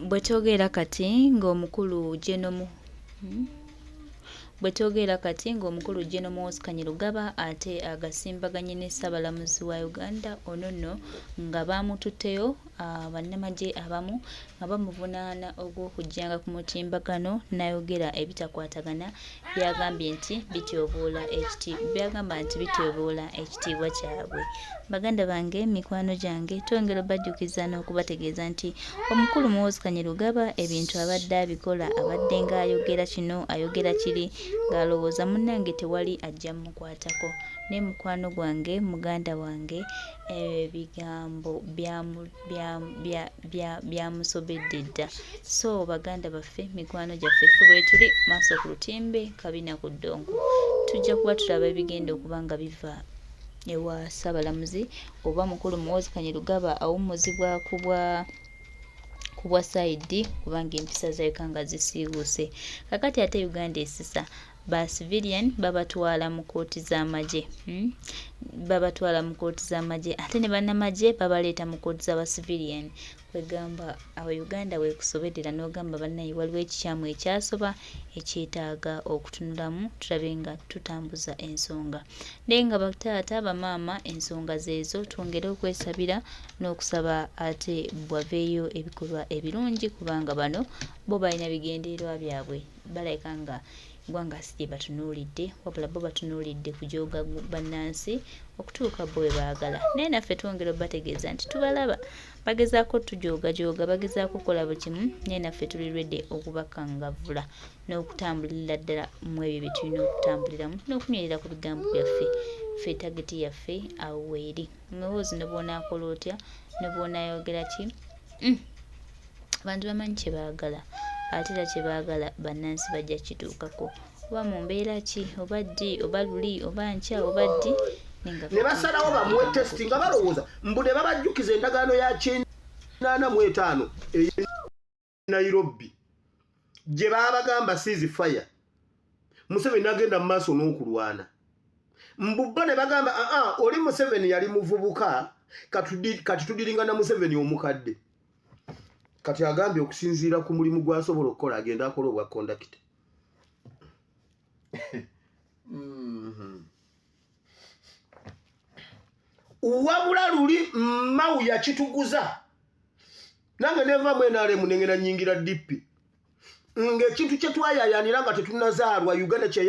bwetwogera kati ng'omukulu Genomo bwetwogera kati ng'omukulu General Muhoozi Kainerugaba ate agasimbaganye ne Ssaabalamuzi wa Uganda ono nno nga baamututteyo bannamagye abamu nga bamuvunaana ogw'okujjanga ku mutimbagano n'ayogera ebitakwatagana byagamba nti bityoboola ekitiibwa kyabwe. Baganda bange, mikwano gyange, twongera bajjukiza n'okubategeeza nti omukulu Muhoozi Kainerugaba ebintu abadde abikola abadde ng'ayogera kino ayogera kiri ng'alowooza munnange tewali ajja mmukwatako. Ne mukwano gwange, muganda wange, ebigambo byamusobedde dda. So baganda baffe, mikwano gyaffe, ffe bwe tuli maaso ku lutimbe, kabina ku ddongo, tujja kuba tulaba ebigenda okuba nga biva ewa Ssaabalamuzi oba mukulu Muhoozi Kainerugaba awummuzibwa ku bwa sayidi kubanga empisa z'abika nga zisiiwuuse. Kakati ate Uganda esisa ba civilian babatwala mu kkooti z'amagye ate ne bannamagye babaleeta mu kkooti z'aba civilian. Kwegamba Uganda weekusobedera n'ogamba bannaye waliwo ekikyamu ekyasoba ekyetaaga okutunulamu tulabe nga tutambuza ensonga. Naye nga bataata bamaama ensonga zeezo twongere okwesabira n'okusaba ate bwaveeyo ebikolwa ebirungi kubanga bano bo balina bigendererwa byabwe, balabika nga eggwanga si gye batunuulidde wabula bo batunuulidde kujooga bannansi okutuuka bo bwe baagala. Naye naffe twongera obbategeeza nti tubalaba bagezaako tujoogajooga, bagezaako okukola buli kimu, naye naffe tuli ready okubakangavvula n'okutambulira ddala mu ebyo bye tulina okutambuliramu n'okunywerera ku bigambo byaffe. Ffe tageti yaffe awo weeri. Muhoozi ne bw'onaakola otya, ne bw'onaayogera ki, abantu bamanyi kye baagala, ate era kye baagala bannansi bajja kituukako. Oba mu mbeera ki, oba ddi, oba luli, oba nkya, oba ddi, ne basalawo bamuwe tesiti nga balowooza mbu ne babajjukiza endagaano ya 85 eya Nairobi gye baabagamba ceasefire. Museveni n'agenda mu maaso n'okulwana. Mbubba ne bagamba oli Museveni yali muvubuka kati tudiringa na Museveni omukadde. Kati agambye okusinziira ku mulimu gw'asobola okukola agenda akola obwa kondakita. Wabula luli Mao yakituguza nange neva mwenaalemu nengena nyingira dippi ng'ekintu kye twayayaanira nga tetunnazaalwa Uganda kye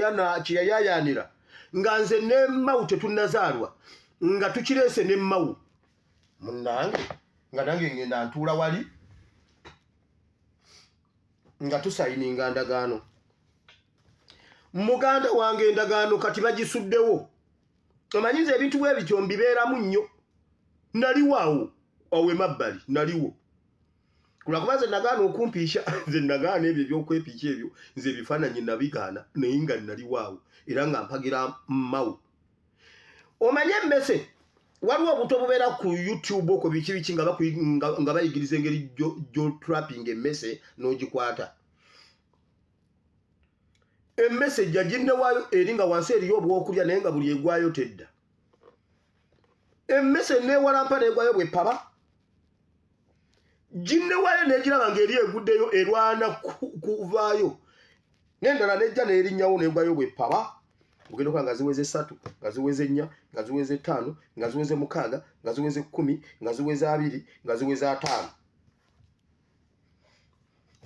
yayayaanira nga nze ne Mao tetunnazaalwa nga tukireese ne Mao munnange nga nange ngenda ntuula wali nga tusayininga ndagaano. Muganda wange endagaano kati bagisuddewo. Omanyiza ebintu bwe bityo mbibeeramu nnyo. Naliwo awo emabbali naliwo. Kulwakuba nze nagaana okumpiisha, nze nagaana ebyo ebyokwepiika ebyo, nze ebifaananyi nabigaana naye nga naliwo awo era nga mpagira Mao. Omanye emmese waliwo obuto bubeera ku YouTube okwo biki nga bayigiriza engeri trapping emmese n'ogikwata. Emmese ejja ginnewaayo eri nga wansi eriyo obwokulya naye nga buli egwayo tedda. Emmese neewalampa neegwayo bwe paba. Ginnewaayo neegiraba ng'eri eguddeyo erwana kuvaayo. N'endala nejja neerinnyawo neegwayo bwe paba. Ogenda okuba nga ziweze 3, nga ziweze 4, nga ziweze 5, nga ziweze 6, nga ziweze 10, nga ziweze 2, nga ziweze 5.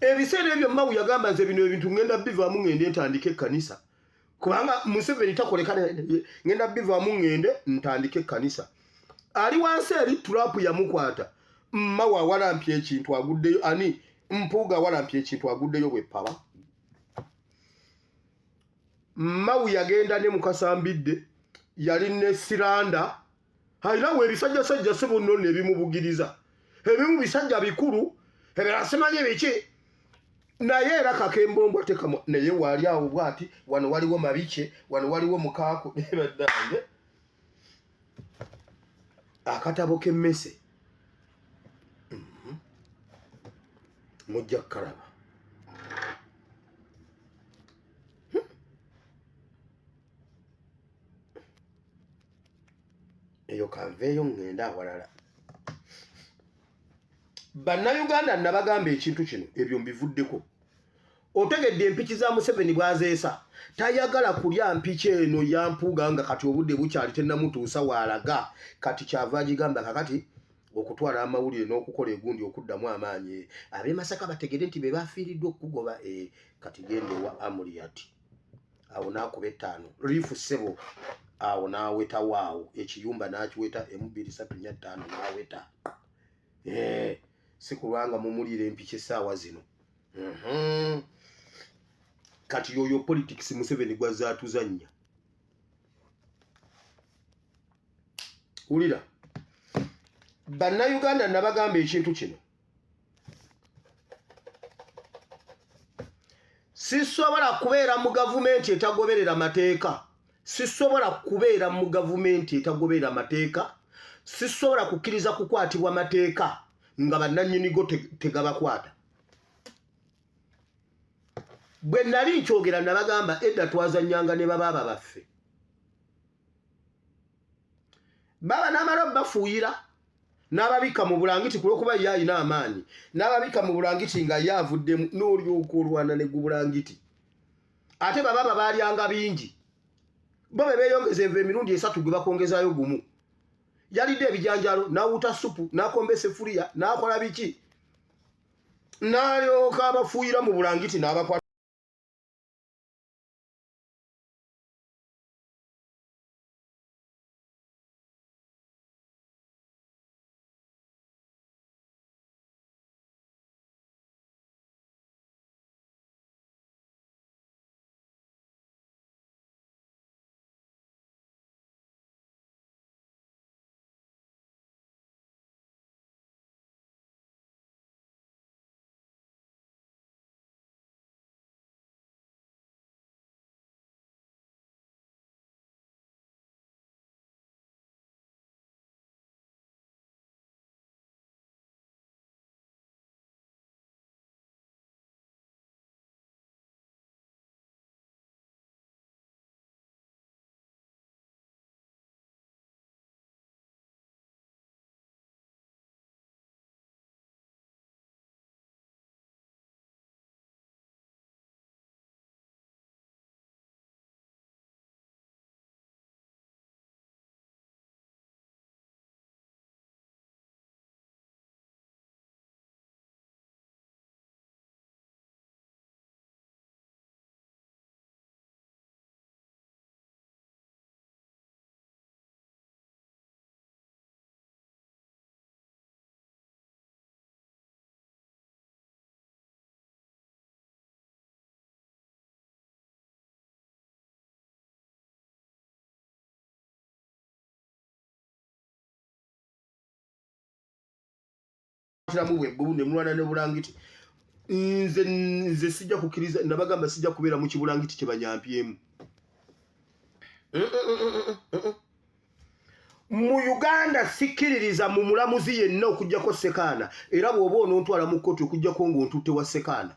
Ebiseera ebyo Mao yagamba nze bino ebintu ngenda bivaamu ngende ntandike ekkanisa. Kubanga Museveni takoleka ngenda bivaamu ngende ntandike ekkanisa. Ali wansi eri tulapu yamukwata. Mao awalampye ekintu aguddeyo ani Mpuuga awalampye ekintu aguddeyo bwe paba. Mao yagenda ne Mukasambidde yali ne Siranda. Hayinawo ebisajjasajja ssebo nno nebimubugiriza. Ebimu bisajja bikulu ebirasimanye biki. Naye era kakembombwa tekamu naye wali awo bwati wano waliwo Mabike wano waliwo Mukaako ebaddange akatabo k'emmese mujja kukalaba. Eyo kanveeyo ngenda awalala. Bannayuganda nabagamba ekintu kino ebyo mbivuddeko. Otegedde empiki za Museveni bwazeesa tayagala kulya mpiki eno yampuuga nga kati obudde bukyali tennamutuusa waalaga kati kyava agigamba kakati okutwala amawulire n'okukola egundi okuddamu amaanyi. Ab'e Masaka bategedde nti be bafiiriddwa okugoba kati gende wa Amuriat awo n'akuba 5 liifu ssebo awo n'aweta waawo ekiyumba n'akiweta M235 n'aweta si kubanga mumulire empiki essaawa zino. Kati yoyo politics Museveni gwazaatuzannya. Ulira Bannayuganda nabagamba ekintu kino. Sisobola kubeera mu gavumenti etagoberera mateeka. Sisobola kubeera mu gavumenti etagoberera mateeka. Sisobola kukkiriza kukwatibwa mateeka nga bannannyinigo tegabakwata. Bwe nali nkyogera nabagamba edda twazannyanga ne babaaba baffe. Baba n'amala bafuuyira n'ababika mu bulangiti kulwokuba ye alina amaanyi. N'ababika mu bulangiti nga ye avuddemu n'olyoka olwana ne gubulangiti. Ate babaaba baalyanga bingi. Bo be beeyongeza enva emirundi 3 gwe bakongezaayo gumu. Yalidde ebijanjalo n'awuta supu n'akombesa effuriya n'akola biki. N'alyoka abafuuyira mu bulangiti n'abakwata. Ne mulwana ne bulangiti. Nze sijja kukkiriza nabagamba sijja kubeera mu kibulangiti kye banyampyemu. Mu Uganda sikkiririza mu mulamuzi yenna okujjako Sekaana era bw'oba onontwala mu kkooti okujjako ng'ontutte wa Sekaana.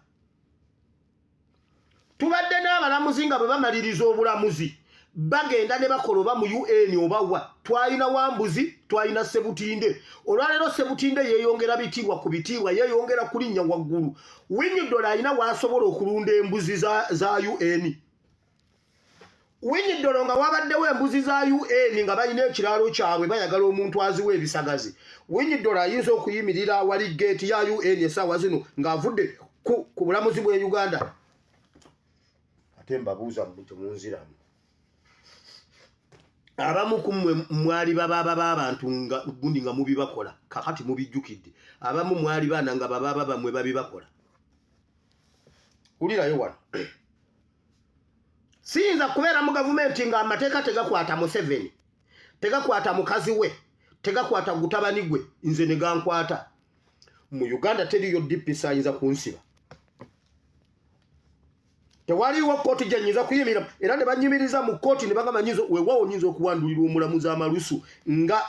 Tubadde n'abalamuzi nga bwe bamaliriza obulamuzi bagenda ne bakola oba mu UN oba wa. Twalina Wambuzi, twalina Sebutinde. Olwaleero Sebutinde yeeyongera bitiibwa ku bitiibwa, yeeyongera kulinnya waggulu. Winnie Dollo alina w'asobola okulunda embuzi za UN. Winnie Dollo nga wabaddewo embuzi za UN nga balina ekiraalo kyabwe bayagala omuntu aziwa ebisagazi. Winnie Dollo ayinza okuyimirira wali geeti ya UN essaawa zino ng'avudde ku bulamuzi bw'e Uganda. Ate mbabuuza temunziramu. Abamu kumwe mwali babaaba b'abantu nga gundi nga mubibakola kakati mubijjukidde. Abamu mwali baana nga babaaba bamwe babibakola. Ulirayo wano. Siyinza kubeera mu gavumenti nga amateeka tegakwata Museveni, tegakwata mukazi we, tegakwata gutabani gwe, nze ne gankwata. Mu Uganda teriyo DPS ayinza kunsiba. Tewaliwo kkooti gyenyiza kuyimira era ne banyimiriza mu kkooti ne bagamba weewaawo nyinza okuwandulira omulamuzi amalusu nga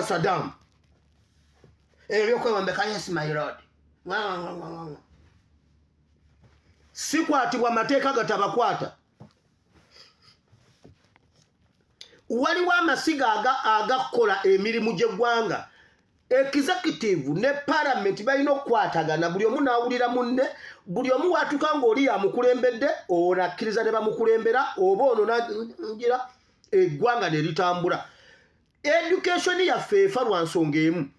Saddam. Ebyokwewambeka yes my lord. Sikwatibwa amateeka gatabakwata. Waliwo amasiga agakola emirimu gy'eggwanga executive ne parliament balina okukwatagana buli omu n'awulira munne buli omu watuka ng'oli yamukulembedde ono akkiriza ne bamukulembera oba ono nangira eggwanga ne litambula. Education yaffe efa lwa nsonga emu.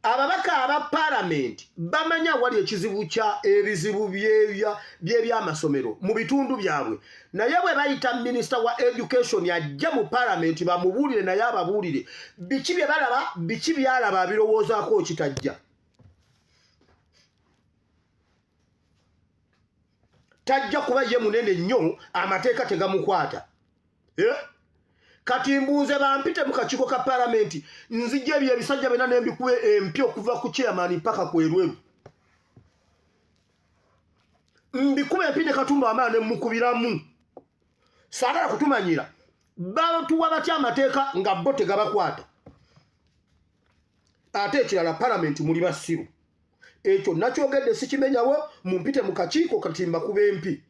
Ababaka aba parliament bamanya wali ekizibu kya ebizibu by'ebyamasomero mu bitundu byabwe. Naye bwe bayita minister wa education yajja mu parliament bamubuulire naye ababuulire biki bye balaba biki byalaba abirowoozaako kitajja. Tajja kuba ye munene nnyo amateeka tegamukwata. Kati mbuuze bampite mu kakiiko ka parliament nzijja ebyo ebisajja bena n'embikuwe empya okuva ku chairman mpaka ku Erweru. Mbikuwe empya ne Katumba Wamala ne mukubiramu. Saagala kutumanyira batuwa batya amateeka nga bo tegabakwata. Ate ekirala parliament muli basiru. Ekyo nakyogedde sikimenyawo mumpite mu kakiiko kati mbakube empi.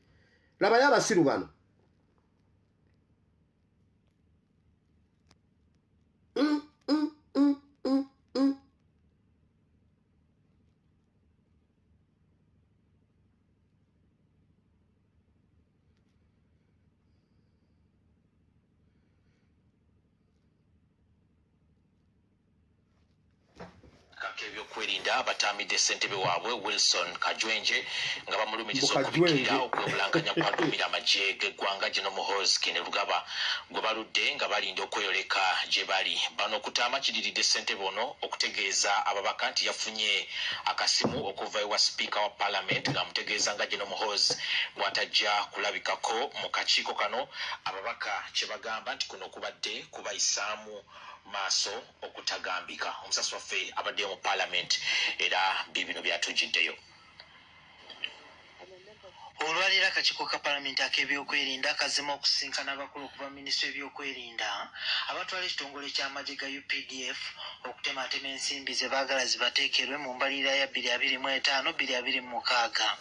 Labayo abasiru bano. Kwerinda abatamidde ssentebe waabwe Wilson Kajwenje nga bamulumiriza okubikirira okwebulanganya kwadumira amagye g'eggwanga General Muhoozi Kainerugaba gwe baludde nga balinda okweyoleka gye bali. Bano okutaama kiriridde ssentebe ono okutegeeza ababaka nti yafunye akasimu okuva ewa sipiika wa parliament ng'amutegeeza nga General Muhoozi bw'atajja kulabikako mu kakiiko kano. Ababaka kye bagamba nti kuno kubadde kubayisaamu maaso okutagambika. Omusasi waffe abadde mu parliament era bibino byatujjiddeyo. Olwalira akakiiko ka parliament ak'ebyokwerinda kazima okusinkana abakulu okuva minisitule y'ebyokwerinda abatwala ekitongole ky'amagye ga UPDF okutematema ensimbi ze baagala zibateekerwe mu mbalirira ya 2025-2026.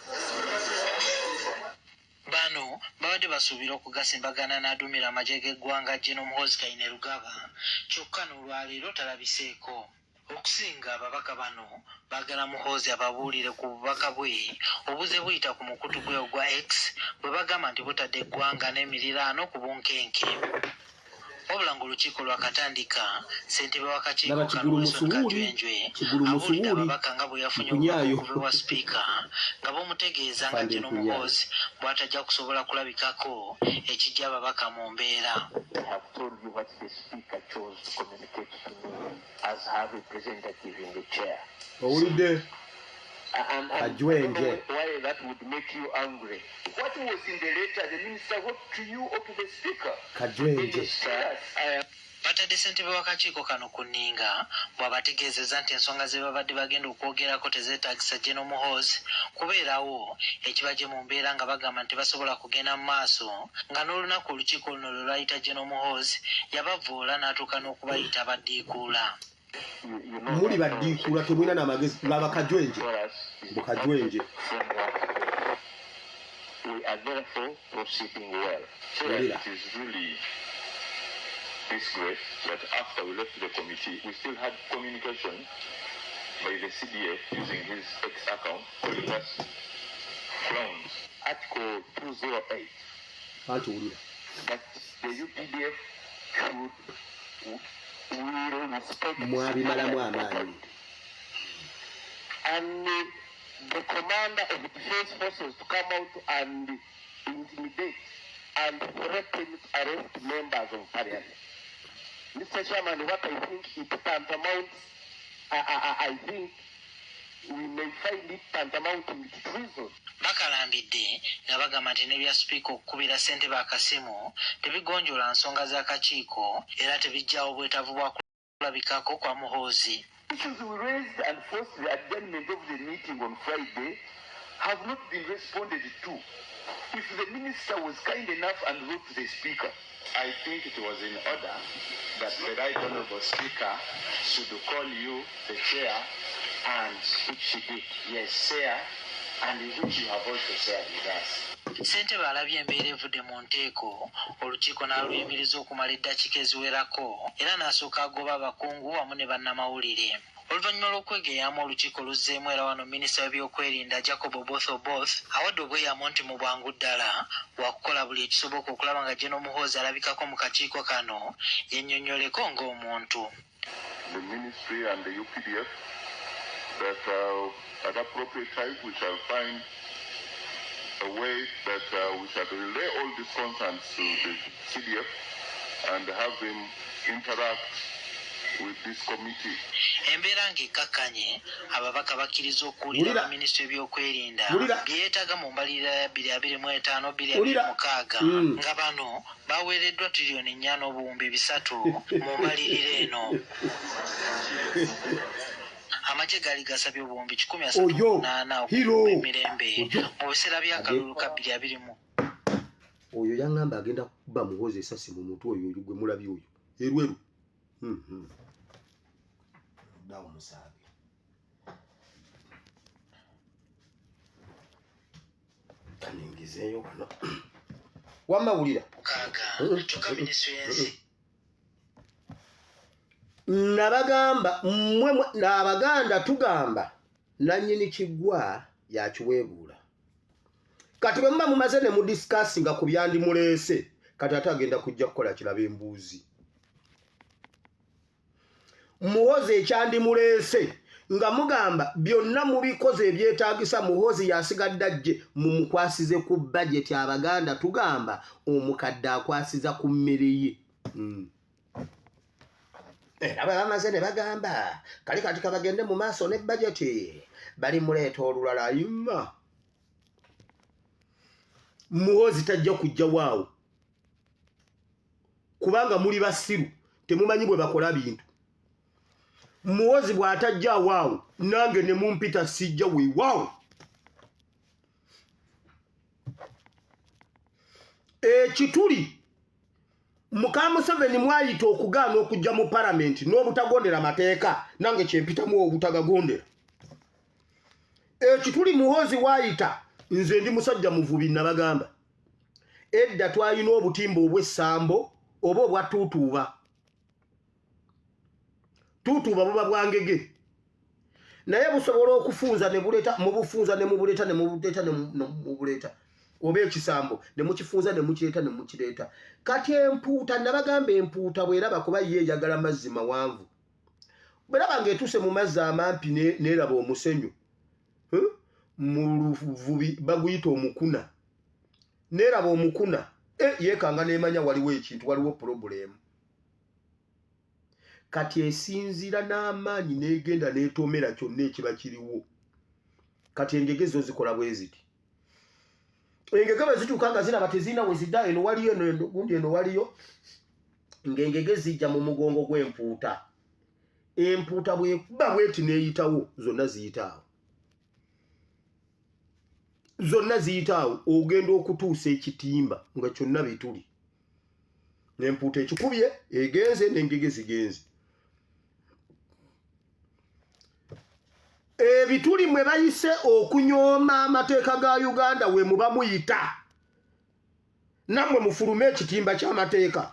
Bano babadde basuubira okugasimbagana n'adumira amagye g'eggwanga General Muhoozi Kainerugaba kyokka n'olwaleero talabiseeko. Okusinga ababaka bano baagala Muhoozi ababuulire ku bubaka bwe obuze buyita ku mukutu gwe ogwa X bwe bagamba nti butadde eggwanga n'emiriraano ku bunkenke. Wabula ng'olukiiko lwakatandika ssentebe w'akakiiko kano Wilson Kajwenje abuulira ababaka nga bwe yafunye obubaka okuva ewa sipiika nga bumutegeeza nga General Muhoozi bw'atajja kusobola kulabikako ekijja ababaka mu mbeera. Owulidde Kajwenje. Why that would make you angry? What was in the letter the minister wrote to you or to the speaker? Kajwenje. Batadde ssentebe w'akakiiko kano ku nninga bw'abategeezezza nti ensonga ze babadde bagenda okwogerako tezeetaagisa General Muhoozi kubeerawo ekibajje mu mbeera nga bagamba nti basobola kugenda mu maaso nga n'olunaku olukiiko luno lwe lwayita General Muhoozi yabavvoola n'atuuka n'okubayita baddiikuula. Muli baddiikuula temulina n'amagezi laba Kajwenje. Kajwenje. We are therefore proceeding well. So it is really disgrace that after we left the committee, we still had communication by the CDF using his X account calling us clowns. Article 208. That the UPDF will respect and the commander of the defense forces to come out and intimidate and threaten to arrest members of parliament. Mr. Chairman, what I think it tantamounts, I think we may find it tantamounting to treason. Bakalambidde nga bagamba nti n'ebya sipiika okukubira ssentebe akasimu tebigonjoola nsonga z'akakiiko era tebijjawo bwetaavu bwa kulabikako kwa Muhoozi. Issues we raised and forced the adjournment of the meeting on Friday have not been responded to. If the minister was kind enough and wrote to the speaker, I think it was in order that the right honorable speaker should call you, the chair, and which she did. Yes, chair, and which you have also shared with us. Ssentebe alabye embeera evudde mu nteeko olukiiko n'aluyimiriza okumala eddakiika eziwerako era n'asooka agoba abakungu wamu ne bannamawulire. oluvannyuma lw'okwegeyamu olukiiko luzzeemu era wano minisita w'ebyokwerinda Jacob Oboth awadde obweyamo nti mu bwangu ddala wakukola buli ekisoboka okulaba nga General Muhoozi alabikako mu kakiiko kano yennyonnyoleko ng'omuntu. The ministry and the UPDF that at appropriate time we shall find a way that we shall relay all these concerns to the CDF and have them interact with this committee. Embeera ng'ekkakkanye ababaka bakkiriza okuwulira minisitule by'okwerinda byeyeetaaga mu mbalirira ya 2025-2026 nga bano baweereddwa tiriyoni 4.3 mu mbalirira eno. Amagye gaali gasabye obuwumbi 138 okukuuma emirembe mu biseera by'akalulu ka 2020. Oyo yangamba agenda kuba Muhoozi esasi mu muntu oyo gwe mulabye oyo erweru. Dawo musabe. Kaningizeyo wano. Wamawulira. Nabagamba mmwe n'Abaganda tugamba nannyini kiggwa yakiweebuula. Kati bwe muba mumaze ne mu discussinga ku byandi muleese kati ate agenda kujja kukola kiraba embuuzi. Muhoozi ekyandi muleese nga mugamba byonna mubikoze ebyetaagisa Muhoozi yasigadde ajje mu mukwasize ku budget Abaganda tugamba omukadde akwasiza ku mmere ye. Aba bamaze ne bagamba kali kati kabagende mu maaso ne budget bali muleeta olulala ayimma. Muhoozi tajja kujja waawo kubanga muli basiru temumanyi bwe bakola bintu. Muhoozi bw'atajja waawo nange ne mumpita sijja weewaawo. Ekituli Muka Museveni mwayita okugaana okujja mu parliament n'obutagondera mateeka nange kyempitamu obutagagondera. Ekituli Muhoozi waayita nze ndi musajja muvubi nabagamba. Edda twalina obutimba obw'essambo oba obwa tuutuuba. Tuutuuba buba bwangege. Naye busobola okufunza ne buleeta mu bufunza ne mu buleeta ne mu buleeta ne mu buleeta. Oba ekisambo ne mukifunza ne mukireeta ne mukireeta. Kati empuuta nabagamba empuuta bweraba kuba ye eyagala mazzi mawanvu. Bweraba ng'etuuse mu mazzi amampi n'eraba omusenyu. Mu luvubi baguyita omukuna. N'eraba omukuna yeekanga n'emanya waliwo ekintu waliwo problemu. Kati esinzira n'amaanyi n'egenda n'etomera kyonna ekiba kiriwo. Kati engege zo zikola bwe ziti. Engege bwe zituuka nga ziraba tezirina we zidda eno waliyo eno gundi eno waliyo ng'engege zijja mu mugongo gw'empuuta. Empuuta bwekuba bweti n'eyitawo zonna ziyitaawo. Zonna ziyitaawo ogenda okutuusa ekitimba nga kyonna bituli. N'empuuta ekikubye egenze n'engege zigenze. Ebituli mwe bayise okunyooma amateeka ga Uganda we muba muyita. Nammwe mufulume ekitimba ky'amateeka.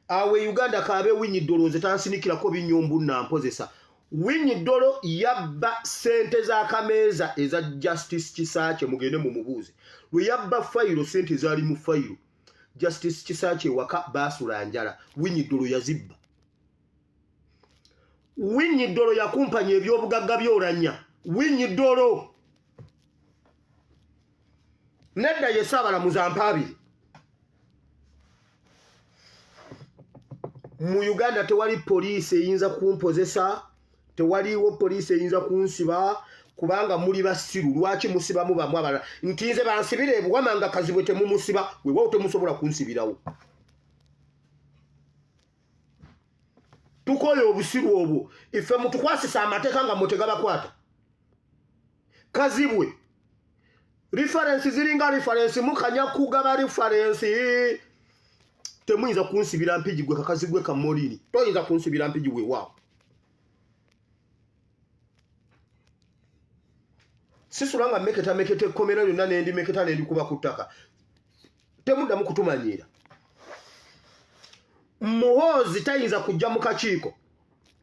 Awe Uganda kaabe Winyi Ddolo nze tansinikirako binnyombu nampozesa. Winyi Ddolo yabba sente za kameeza eza Justice Kisaache mugende mu mubuuze. Lwe yabba fayiro sente zaali mu fayiro. Justice Kisaache waka baasula njala. Winyi Ddolo yazibba. Winyi Ddolo yakumpanya ebyobugagga by'Oranya. Winyi Ddolo. Nedda ye Ssaabalamuzi Mpaabire. Mu Uganda tewali poliisi eyinza kumpozesa, tewaliwo poliisi eyinza kunsiba kubanga muli basiru. Lwaki musibamu bamu abalala? Nti nze bansibire ebuwama nga kazibwe temumusiba, weewaawo temusobola kunsibirawo. Tukoye obusiru obwo ife mutukwasisa amateeka nga mutegabakwata. Kazibwe reference ziringa reference mukanya kugaba reference temuyinza kunsibira mpiji gwe kakazigwe ka molini. Toyinza kunsibira mpiji we waawo. Sisulanga mekete komera yonna nendi meketa nendi kuba kutaka. Temuddamu kutumanyira. Muhoozi tayinza kujja mu kakiiko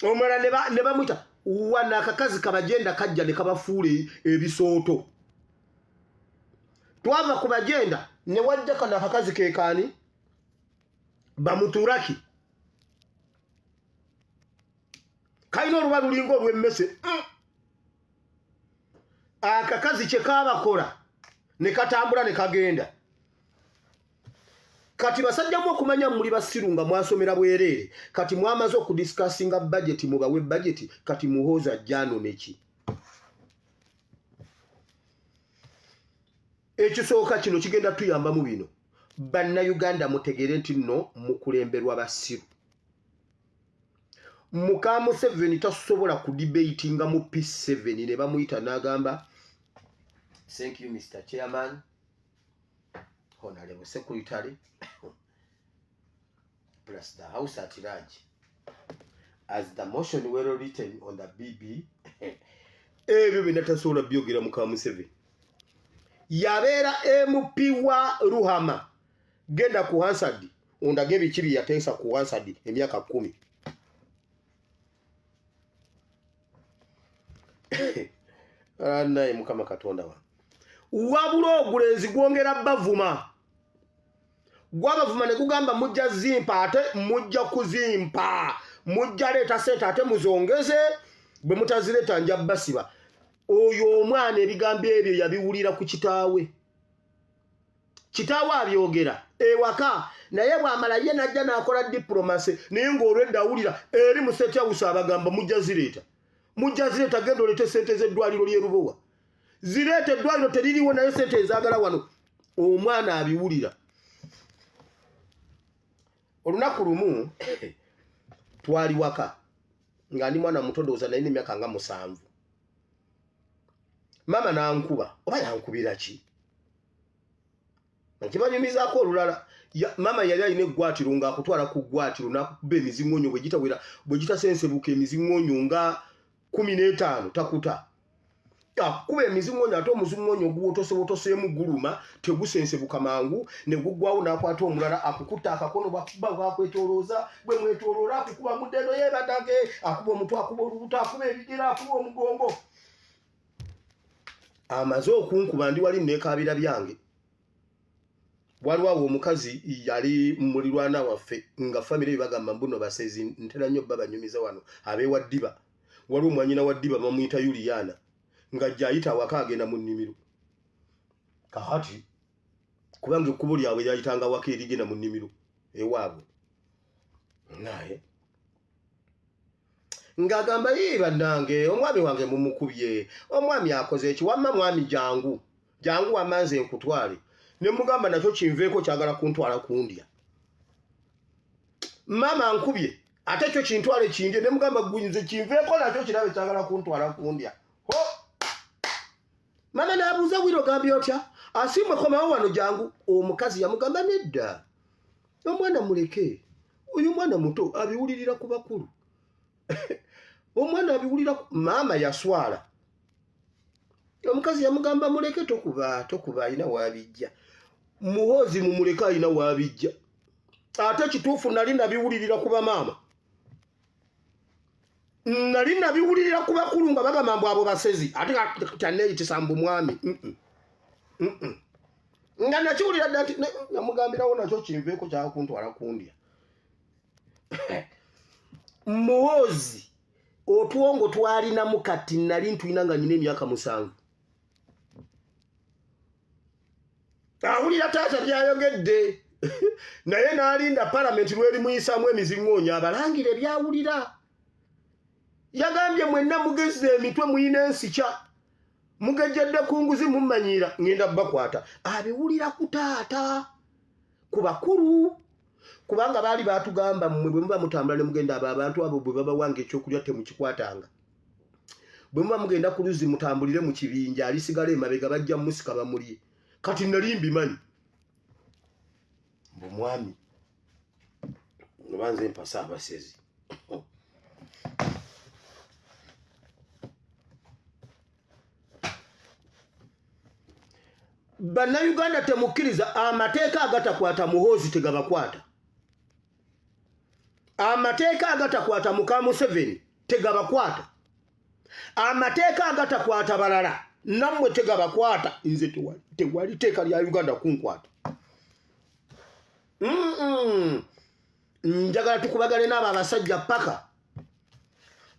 omulala ne bamuyita wana akakazi kabagenda kajja ne kabafuule ebisooto. Twava ku bagenda ne wajja kana akakazi keekaani bamuturaki kalina oluba lulinga olw'emmese. Akakazi kye kaabakola ne katambula ne kagenda. Kati basajjamu okumanya muli basiru nga mwasomera bwereere, kati mwamaze okudiscussinga budget, mubawe budget, kati muhooza jano neki. Ekisooka kino kigenda tuyamba mu bino. Bannayuganda mutegere nti nno mukulemberwa basiru. Muka Museveni tasobola kudebatinga mu P7 ne bamuyita n'agamba thank you Mr. Chairman, Honorable Secretary, plus the House at large, as the motion were written on the BB. Ebyo binatasobola byogera Muka Museveni. Yabeera MP wa Ruhama genda ku Hansard ondage bikiri yateesa ku Hansard emyaka 10. Naye Mukama Katonda wa wabula ogulenzi gwongera bavuma. Gwabavuma ne kugamba mujja zimpa ate mujja kuzimpa. Mujja leeta sente ate muzongeze, bwe mutazireta nja basiba. Oyo omwana ebigambo ebyo yabiwulira ku kitaawe. Kitaawe abyogera ewaka naye bwamala ye najja n'akola diplomacy naye ng'olwedda awulira eri mu State House abagamba mujja zireeta. Mujja zireeta genda olete sente z'eddwaliro ly'e Lubowa. Zireeta eddwaliro teririwo naye sente ezaagala wano. Omwana abiwulira. Olunaku lumu twali waka nga ndi mwana muto ndowooza naye n'emyaka nga 7. Mama n'ankuba oba yankubira ki? Nkibanyumizaako olulala. Mama yali alina eggwaatiro ng'akutwala ku ggwaatiro n'akuba emiziŋŋonyo bwe gitasensebuka emiziŋŋonyo nga 15 takuta. Akuba emiziŋŋonyo ate omuziŋŋonyo oguwotosewotoseemu guluma tegusensebuka mangu ne guggwawo n'akwata omulala akukutta akakono bakwetolooza bwe mwetoloola akukuba mu ddeno yeebadage akuba omutwe akuba olubuto akuba ebigera akuba omugongo. Amaze okunkuba ndi wali neekaabira byange. Waliwo awo omukazi yali mulirwana waffe nga famire bagamba mbuno basezi ntera nnyo babanyumiza wano abeewa Ddiba. Waliwo mwanyina wa Ddiba bamuyita Yuliana nga jayita awaka agenda mu nnimiro. Kahati kubanga ekkubo lyabwe lyayitanga waka erigenda mu nnimiro ewaabwe. Naye ng'agamba ye bannange omwami wange mumukubye, omwami akoze eki, wamma mwami jangu wamanze nkutwale. Ne mugamba nakyo kinveeko kyagala kuntwala kundya. Mama nkubye ate kyo kintwale kindye, ne mugamba gunyize kinveeko nakyo kirabe kyagala kuntwala kundya. Ho! Mama n'abuuza bwiro gambye otya? Asimwe komawo wano jangu. Omukazi yamugamba nedda. Omwana muleke. Oyo mwana muto abiwulirira ku bakulu. Omwana abiwulira mama yaswala. Omukazi yamugamba muleke tokuba ayina waabijja. Muhoozi mumuleka ayina waabijja. Ate kituufu nali nabiwulirira kuba mama. Nali nabiwulirira ku bakulu nga bagamba mbu abo basezi ate kyaneyitisa mbu mwami. Nga nakiwulira dda nti namugambirawo nakyo kinveeko kyakuntwala kundya. Muhoozi otwongo twalinamu kati nali ntulina nga nyina emyaka 7. Awulira taata byayogedde naye n'alinda palamenti lweri muyisamu emiziŋŋonyo abalangire ebyawulira. Yagambye mwenna mugezze emitwe muyina ensikya mugejjedde ku nguzi mummanyiira ngenda bakwata. Abiwulira ku taata ku bakulu kubanga baali batugamba mmwe bwe muba mutambula ne mugenda abantu abo bwe babawanga ekyokulya temukikwatanga. Bwe muba mugenda ku luzzi mutambulire mu kibinja alisigala emabega bajja musika bamulye. Kati nali mbimanyi mbu mwami nbanze mpasa abasezi. Bannayuganda temukkiriza amateeka agatakwata Muhoozi tegabakwata. Amateeka agatakwata Muka Museveni tegabakwata amateeka agatakwata balala nammwe tegabakwata nze tewali teeka lya Uganda kunkwata njagala tukubagane n'abo abasajja paka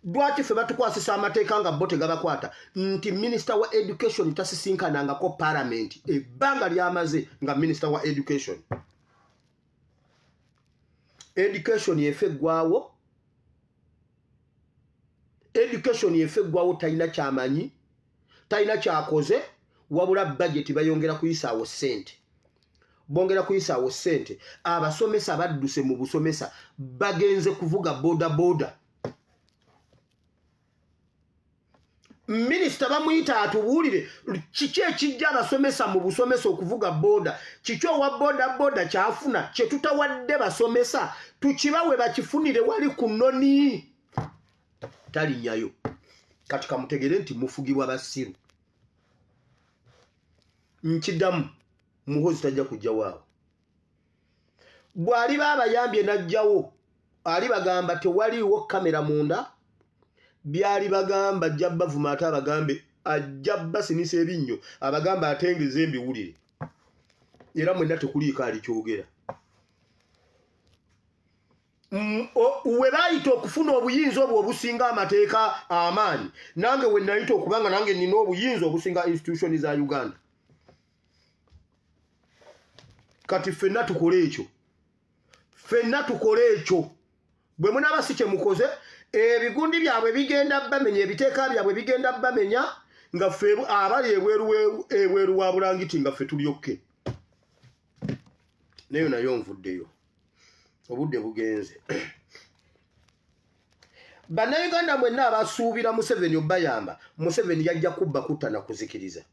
lwaki ffe batukwasisa amateeka nga bo tegabakwata nti minisita wa education tasisinkanangako parliament ebbanga lyamaze nga minisita wa education yefe eggwawo talina kyamanyi talina kyakoze wabula budget bayongera kuyisaawo ssente bongera kuyisaawo ssente abasomesa badduse mu busomesa bagenze kuvuga boda minisita bamuyita atubuulire kiki ekijja abasomesa mu busomesa okuvuga boda kiki owa boda kyafuna kye tutawadde basomesa tukibawe bakifunire wali ku nnoni talinnyayo kati kamutegere nti mufugibwa basiru nkiddamu muhozi tajja kujjawo awo bw'aliba abayambye n'ajjawo ali bagamba tewaliiwo kamera munda byali bagamba ajja bavuma ate abagambe ajja basinisa ebinnyo abagamba atengeze embiwulire era mwenna tekuliiko alikyogera we baayita okufuna obuyinza obwo obusinga amateeka amaanyi nange we nayita okubanga nange nina obuyinza obusinga institution za Uganda kati ffenna tukole ekyo bwe munaaba si kye mukoze ebigundi byabwe bigenda bamenya ebiteeka byabwe bigenda bamenya nga ffe abali ebweru wa bulangiti nga ffe tulyokke nayo nayo nvuddeyo obudde bugenze bannayuganda mwenna abasuubira Museveni obayamba Museveni yajja kubba kutta na kuzikiriza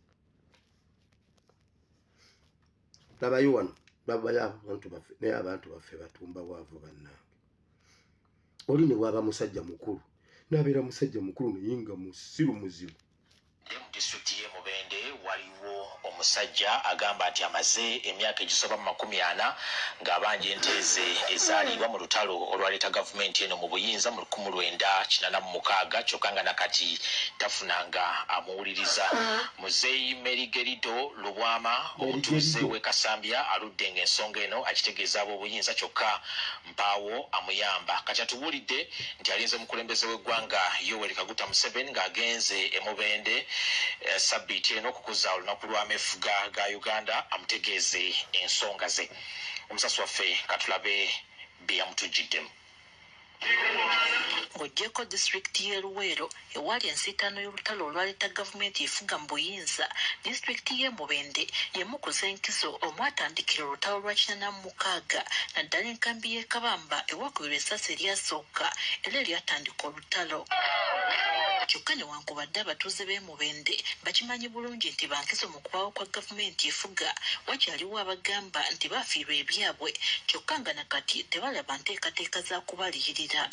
labayo wano babayo abantu baffe naye abantu baffe batumba bwavu bannange oli ne bwaba musajja mukulu nabeera musajja mukulu naye nga musiru muzibu mu disitulikiti y'e Mubende waliwo omusajja agamba nti amaze emyaka egisoba mu 40 ng'abanja ente ze ezaalibwa mu lutalo olwaleeta gavumenti eno mu buyinza mu 1986 kyokka nga nakati tafunanga amuwuliriza. Muzeeyi Merigerido Lubwama omutuuze w'e Kasambya aludde ng'ensonga eno akitegeeza ab'obuyinza kyokka mpaawo amuyamba. Kati atubuulidde nti alinze omukulembeze w'eggwanga Yoweri Kaguta Museveni ng'agenze e Mubende sabbiiti eno okukuza olunaku lw'ameefuga ga Uganda amutegeeze ensonga ze. Omusasi waffe katulabe bye yamutujjiddemu. Ng'oggyeko disitulikiti y'e Luweero ewali ensiitaano y'olutalo olwaleeta gavumenti efuga mu buyinza, disitulikiti y'e Mubende y'emu ku z'enkizo omwatandikira olutalo lwa 46 naddala enkambi y'e Kabamba ewakubirwa essasi eryasooka era eryatandika olutalo. Kyokka newankubadde abatuuze b'e Mubende bakimanyi bulungi nti bankizo mu kubaawo kwa gavumenti efuga wakyaliwo abagamba nti baafiirwa ebyabwe kyokka nga nakati tebalaba nteekateeka za kubaliyirira.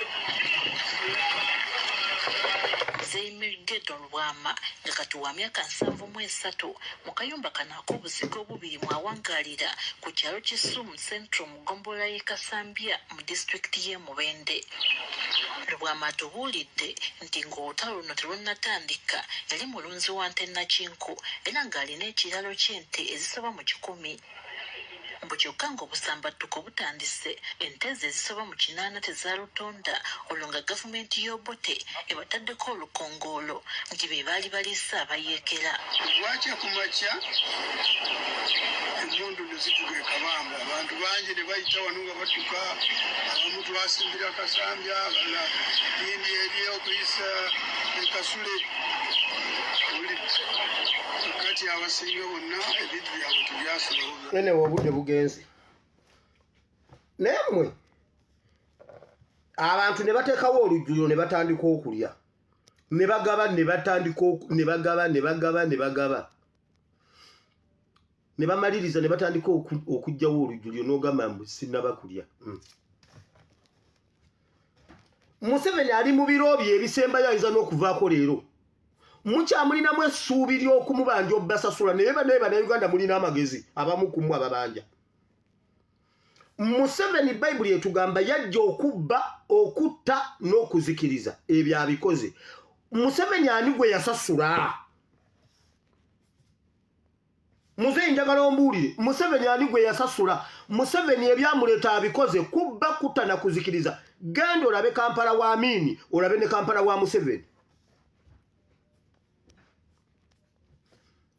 Muzeeyi Merigerido Lubwama nga kati wa myaka 73 mu kayumba kano ak'obuzigo obubiri mwawangaalira ku kyalo Kisumu Central mu ggombolola y'e Kasambya mu disitulikiti y'e Mubende. Lubwama atubuulidde nti ng'olutalo luno terunnatandika yali mulunzi wa nte Nakinku era ng'alina ekiralo ky'ente ezisoba mu 100. Mbu kyokka ng'obusambattuko butandise ente ze ezisoba mu 8 tezaalutonda olwo nga gavumenti y'Obote ebataddeko olukongoolo nti be baali baliisa abayeekera. Lwaki kumakya emmundu ne zituga e Kabamba abantu bangi ne bayita wano nga badduka abamu twasimbira Kasambya abalala yindi eri okuyisa e Kasule kati abasinga bonna ebintu byabwe tubyasobola. Nene obudde bugenze naye mmwe abantu ne bateekawo olujjulo ne batandika okulya ne bagaba ne bamaliriza ne batandika okugjawo olujjulyo n'ogamba mbu sinnaba kulya. Museveni ali mu biro bye ebisembayo ayinza n'okuvaako leero mukyamulinamu essuubi ly'okumubanja obbasasula naye bannayuganda mulina amagezi abamu ku mmwe ababanja Museveni Bible etugamba yajja okubba okutta n'okuzikiriza ebyo abikoze. Museveni ani gwe yasasula? Muze njagala ombuulire, Museveni ani gwe yasasula? Museveni ebyamuleeta abikoze kubba kutta na kuzikiriza. Genda olabe Kampala wa Amini, olabe ne Kampala wa Museveni.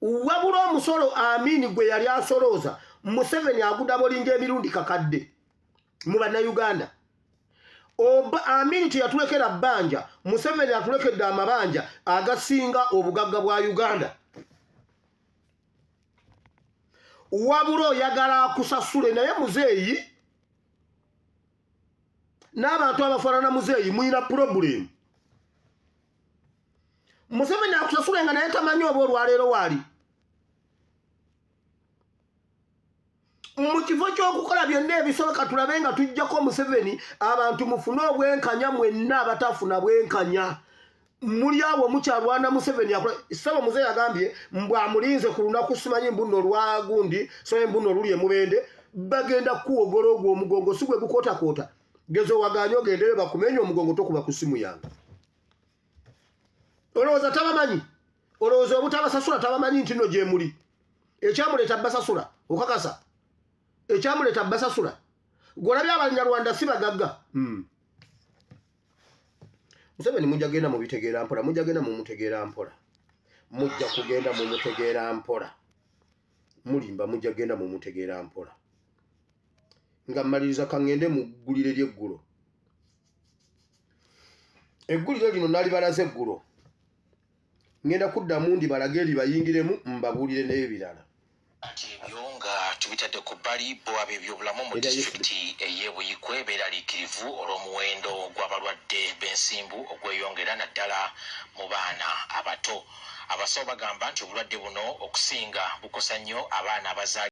Wabula omusolo Amini gwe yali asolooza, Museveni agudda bolinga emirundi kakadde mu bannayuganda. Amini teyatulekera bbanja, Museveni atulekedde amabanja agasinga obugagga bwa Uganda. Wabula oyagala akusasule naye muzeeyi n'abantu abafaanana muzeeyi muyina problem. Museveni akusasule nga naye tamanyi oba olwaleero waali. Mu kifo ky'okukola byonna ebisoboka tulabe nga tujjako Museveni abantu mufune obwenkanya mwenna abatafuna bwenkanya. Muli awo mukyalwana Museveni akola. Saba muzeeyi agambye mbwamulinze ku lunaku simanyi mbuno olwagundi so mbuno oluli emubende bagenda kuwogora ogwo omugongo si gwe gukotakoota. Gezo waganya ogendere bakumenya omugongo tokuba ku simu yange. Olowooza tabamanyi? Olowooza obutabasasula tabamanyi nti nno gye muli? Ekyamuleeta basasula okakasa. Ekyamuleeta basasula. Gwolabye Abanyarwanda si bagagga. Museveni mujja genda mu bitegeera mpola, mujja genda mu mutegeera mpola. Mujja kugenda mu mutegeera mpola. Mulimba mujja genda mu mutegeera mpola. Nga mmaliriza kangende mu ggulire ly'eggulo. Eggulire lino nali balaze eggulo. Ngenda kuddamu ndi balage eri bayingiremu mbabuulire n'ebirala. Ebyo nga tubitadde ku bbali bo ab'ebyobulamu mu disitulikiti ey'Ebuyikwe beeraliikirivu olw'omuwendo gw'abalwadde b'ensimbu ogweyongera naddala mu baana abato. Abasawo bagamba nti obulwadde buno okusinga bukosa nnyo abaana abazaalibwa